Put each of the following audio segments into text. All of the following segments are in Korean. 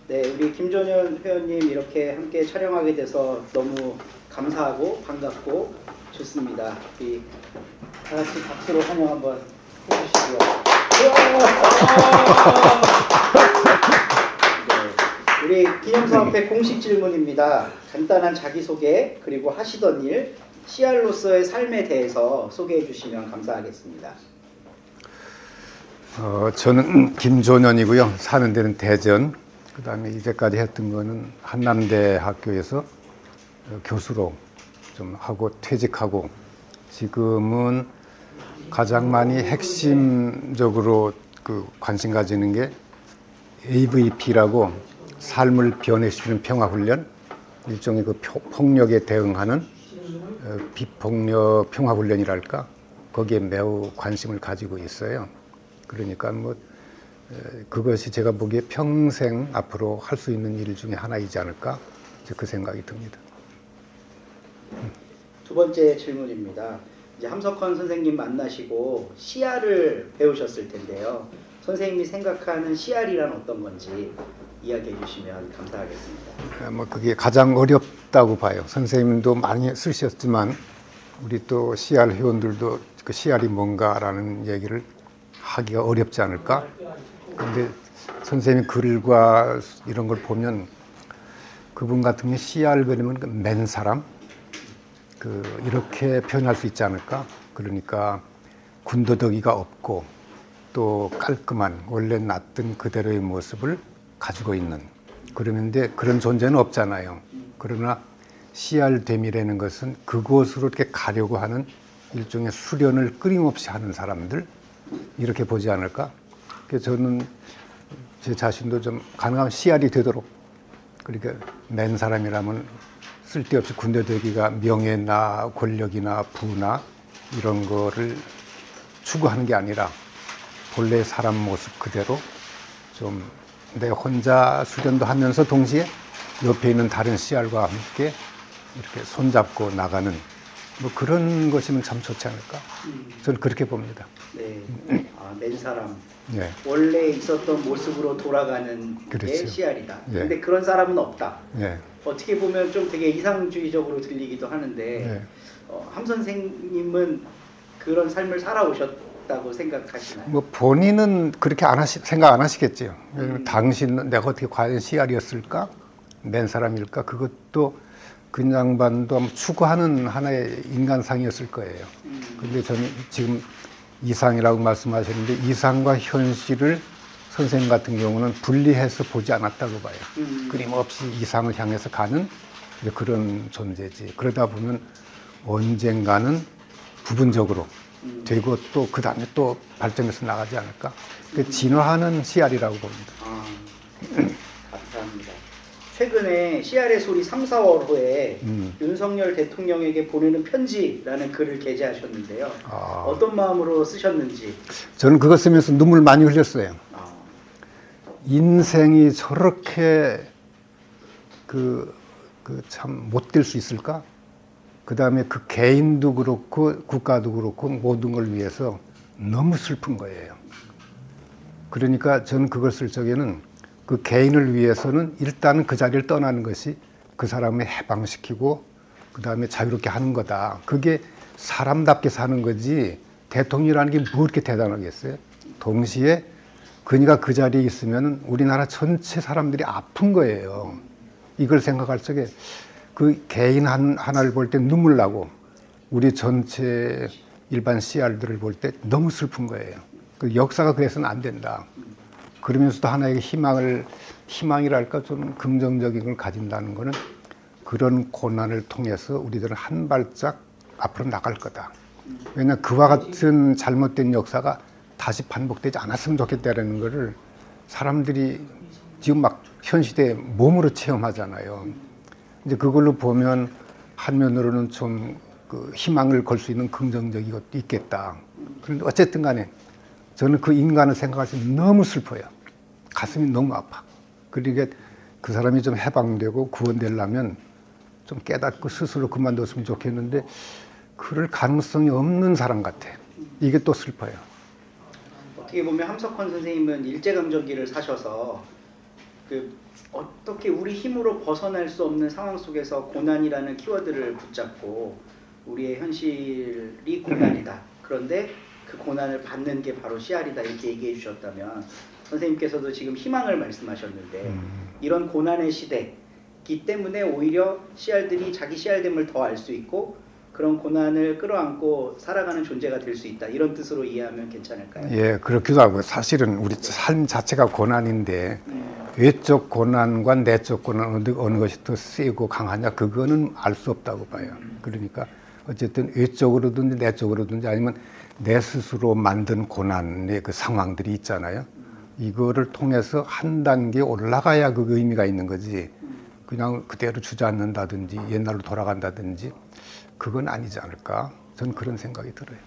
네, 우리 김종현 회원님 이렇게 함께 촬영하게 돼서 너무 감사하고 반갑고 좋습니다. 우리 다 같이 박수로 환영 한번 해주시고요. 네, 우리 기념사업회 공식 질문입니다. 간단한 자기소개 그리고 하시던 일, CR로서의 삶에 대해서 소개해 주시면 감사하겠습니다. 저는 김종현이고요. 사는 데는 대전. 그다음에 이제까지 했던 거는 한남대학교에서 교수로 좀 하고 퇴직하고, 지금은 가장 많이 핵심적으로 관심 가지는 게 AVP라고 삶을 변해시키는 평화훈련, 일종의 폭력에 대응하는 비폭력 평화훈련이랄까, 거기에 매우 관심을 가지고 있어요. 그러니까 그것이 제가 보기에 평생 앞으로 할 수 있는 일 중에 하나이지 않을까, 그 생각이 듭니다. 두 번째 질문입니다. 이제 함석헌 선생님 만나시고 CR을 배우셨을 텐데요. 선생님이 생각하는 CR이란 어떤 건지 이야기해 주시면 감사하겠습니다. 그게 가장 어렵다고 봐요. 선생님도 많이 쓰셨지만 우리 또 CR 회원들도 그 CR이 뭔가라는 얘기를 하기가 어렵지 않을까? 근데 선생님 글과 이런 걸 보면 그분 같은 경우에 CR 그러면 맨 사람, 이렇게 표현할 수 있지 않을까? 그러니까 군더더기가 없고 또 깔끔한 원래 놨던 그대로의 모습을 가지고 있는, 그런데 그런 존재는 없잖아요. 그러나 CR됨이라는 것은 그곳으로 이렇게 가려고 하는 일종의 수련을 끊임없이 하는 사람들, 이렇게 보지 않을까? 그래서 저는 제 자신도 좀 가능하면 CR이 되도록, 그러니까 맨 사람이라면 쓸데없이 군대되기가 명예나 권력이나 부나 이런 거를 추구하는 게 아니라 본래 사람 모습 그대로 좀 내 혼자 수련도 하면서 동시에 옆에 있는 다른 CR과 함께 이렇게 손잡고 나가는 그런 것이면 참 좋지 않을까? 저는 그렇게 봅니다. 네, 맨 사람. 네. 원래 있었던 모습으로 돌아가는 게 그렇죠. CR이다. 예. 근데 그런 사람은 없다. 네. 어떻게 보면 좀 되게 이상주의적으로 들리기도 하는데 네. 함 선생님은 그런 삶을 살아오셨다고 생각하시나요? 본인은 그렇게 생각 안 하시겠지요. 당신은 내가 어떻게 과연 CR이었을까? 맨 사람일까? 그것도 그 양반도 추구하는 하나의 인간상이었을 거예요. 근데 저는 지금 이상이라고 말씀하셨는데, 이상과 현실을 선생님 같은 경우는 분리해서 보지 않았다고 봐요. 끊임없이 이상을 향해서 가는 그런 존재지. 그러다 보면 언젠가는 부분적으로 되고 또 그 다음에 또 발전해서 나가지 않을까. 진화하는 CR이라고 봅니다. 감사합니다. 최근에 CR의 소리 3, 4월 후에 윤석열 대통령에게 보내는 편지라는 글을 게재하셨는데요. 어떤 마음으로 쓰셨는지. 저는 그거 쓰면서 눈물 많이 흘렸어요. 인생이 저렇게 참 못될 수 있을까? 그 다음에 그 개인도 그렇고 국가도 그렇고 모든 걸 위해서 너무 슬픈 거예요. 그러니까 저는 그걸 쓸 적에는 그 개인을 위해서는 일단은 그 자리를 떠나는 것이 그 사람을 해방시키고 그 다음에 자유롭게 하는 거다. 그게 사람답게 사는 거지 대통령이라는 게 뭐 이렇게 대단하겠어요? 동시에 그니까 그 자리에 있으면 우리나라 전체 사람들이 아픈 거예요. 이걸 생각할 적에 그 개인 하나를 볼 때 눈물 나고 우리 전체 일반 CR들을 볼 때 너무 슬픈 거예요. 그 역사가 그래서는 안 된다. 그러면서도 하나의 희망이랄까 좀 긍정적인 걸 가진다는 거는 그런 고난을 통해서 우리들은 한 발짝 앞으로 나갈 거다. 왜냐하면 그와 같은 잘못된 역사가 다시 반복되지 않았으면 좋겠다라는 거를 사람들이 지금 막 현 시대에 몸으로 체험하잖아요. 이제 그걸로 보면 한면으로는 좀 희망을 걸 수 있는 긍정적인 것도 있겠다. 그런데 어쨌든 간에 저는 그 인간을 생각할 때 너무 슬퍼요. 가슴이 너무 아파. 그러니까 그 사람이 좀 해방되고 구원되려면 좀 깨닫고 스스로 그만뒀으면 좋겠는데 그럴 가능성이 없는 사람 같아. 이게 또 슬퍼요. 어떻게 보면 함석헌 선생님은 일제강점기를 사셔서 그 어떻게 우리 힘으로 벗어날 수 없는 상황 속에서 고난이라는 키워드를 붙잡고 우리의 현실이 고난이다. 그런데 그 고난을 받는 게 바로 씨알이다 이렇게 얘기해 주셨다면 선생님께서도 지금 희망을 말씀하셨는데 이런 고난의 시대이기 때문에 오히려 씨알들이 자기 씨알됨을 더 알 수 있고 그런 고난을 끌어안고 살아가는 존재가 될 수 있다. 이런 뜻으로 이해하면 괜찮을까요? 예, 그렇기도 하고 사실은 우리 삶 자체가 고난인데 외적 고난과 내적 고난 어느 것이 더 세고 강하냐 그거는 알 수 없다고 봐요. 그러니까 어쨌든 외적으로든지 내적으로든지 아니면 내 스스로 만든 고난의 그 상황들이 있잖아요. 이거를 통해서 한 단계 올라가야 그 의미가 있는 거지. 그냥 그대로 주저앉는다든지 옛날로 돌아간다든지 그건 아니지 않을까? 저는 그런 생각이 들어요.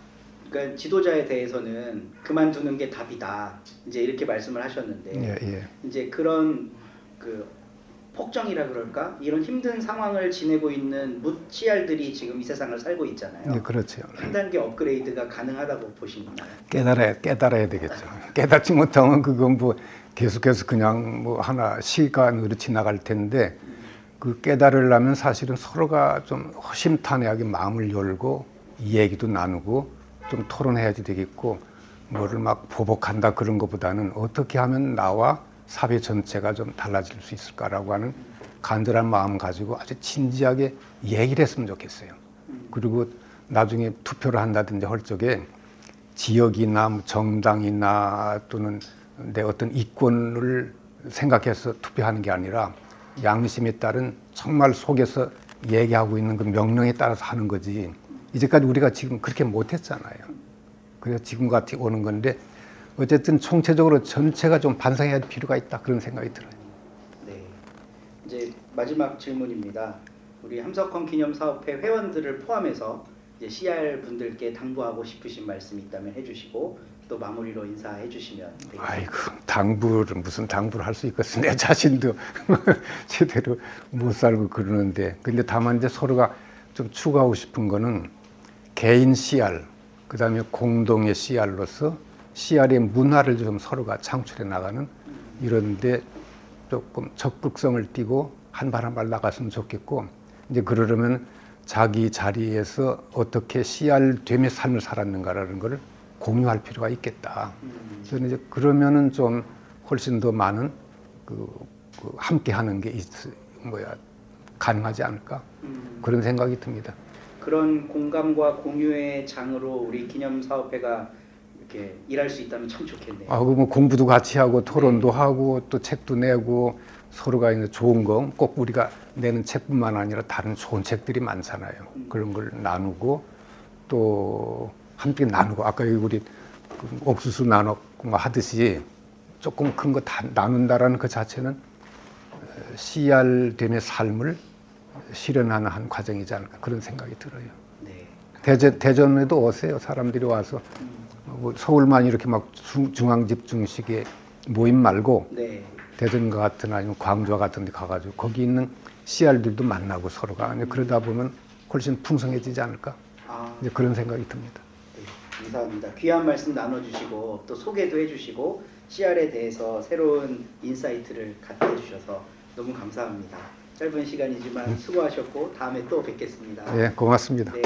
그러니까 지도자에 대해서는 그만두는 게 답이다. 이제 이렇게 말씀을 하셨는데 예. 이제 그런 그 폭정이라 그럴까? 이런 힘든 상황을 지내고 있는 무치알들이 지금 이 세상을 살고 있잖아요. 예, 그렇죠. 한 단계 업그레이드가 가능하다고 보시나요? 깨달아야 되겠죠. 깨닫지 못하면 그건 뭐 계속해서 그냥 뭐 하나 시간으로 지나갈 텐데 그 깨달으려면 사실은 서로가 좀 허심탄회하게 마음을 열고 얘기도 나누고 좀 토론해야지 되겠고 뭐를 막 보복한다 그런 것보다는 어떻게 하면 나와 사회 전체가 좀 달라질 수 있을까라고 하는 간절한 마음 가지고 아주 진지하게 얘기를 했으면 좋겠어요. 그리고 나중에 투표를 한다든지 할 적에 지역이나 뭐 정당이나 또는 내 어떤 이권을 생각해서 투표하는 게 아니라 양심에 따른 정말 속에서 얘기하고 있는 그 명령에 따라서 하는 거지. 이제까지 우리가 지금 그렇게 못했잖아요. 그래서 지금같이 오는 건데 어쨌든 총체적으로 전체가 좀 반성해야 할 필요가 있다 그런 생각이 들어요. 네. 이제 마지막 질문입니다. 우리 함석헌 기념사업회 회원들을 포함해서 이제 CR 분들께 당부하고 싶으신 말씀이 있다면 해주시고 또 마무리로 인사해 주시면 되겠습니다. 아이고 당부를 무슨 당부를 할 수 있겠어. 내 자신도 제대로 못 살고 그러는데 근데 다만 이제 서로가 좀 추구하고 싶은 거는 개인 CR 그다음에 공동의 CR로서 CR의 문화를 좀 서로가 창출해 나가는 이런데 조금 적극성을 띠고 한 발 한 발 나갔으면 좋겠고 이제 그러려면 자기 자리에서 어떻게 CR됨의 삶을 살았는가라는 걸 공유할 필요가 있겠다. 저는 이제 그러면은 좀 훨씬 더 많은 그 함께하는 게 가능하지 않을까 그런 생각이 듭니다. 그런 공감과 공유의 장으로 우리 기념사업회가 이렇게 일할 수 있다면 참 좋겠네요. 뭐 공부도 같이 하고 토론도 하고 또 책도 내고 서로가 있는 좋은 거 꼭 우리가 내는 책뿐만 아니라 다른 좋은 책들이 많잖아요. 그런 걸 나누고 또 함께 나누고 아까 우리 옥수수 나누고 하듯이 조금 큰 거 다 나눈다라는 그 자체는 CR됨의 삶을 실현하는 한 과정이지 않을까 그런 생각이 들어요. 네. 대전에도 오세요. 사람들이 와서 뭐 서울만 이렇게 막 중앙집중식의 모임 말고 네. 대전과 같은 아니면 광주와 같은 데 가가지고 거기 있는 CR들도 만나고 서로가 그러다 보면 훨씬 풍성해지지 않을까 이제 그런 생각이 듭니다. 네, 감사합니다. 귀한 말씀 나눠주시고 또 소개도 해주시고 CR에 대해서 새로운 인사이트를 갖게 해주셔서 너무 감사합니다. 짧은 시간이지만 수고하셨고 다음에 또 뵙겠습니다. 네, 고맙습니다. 네.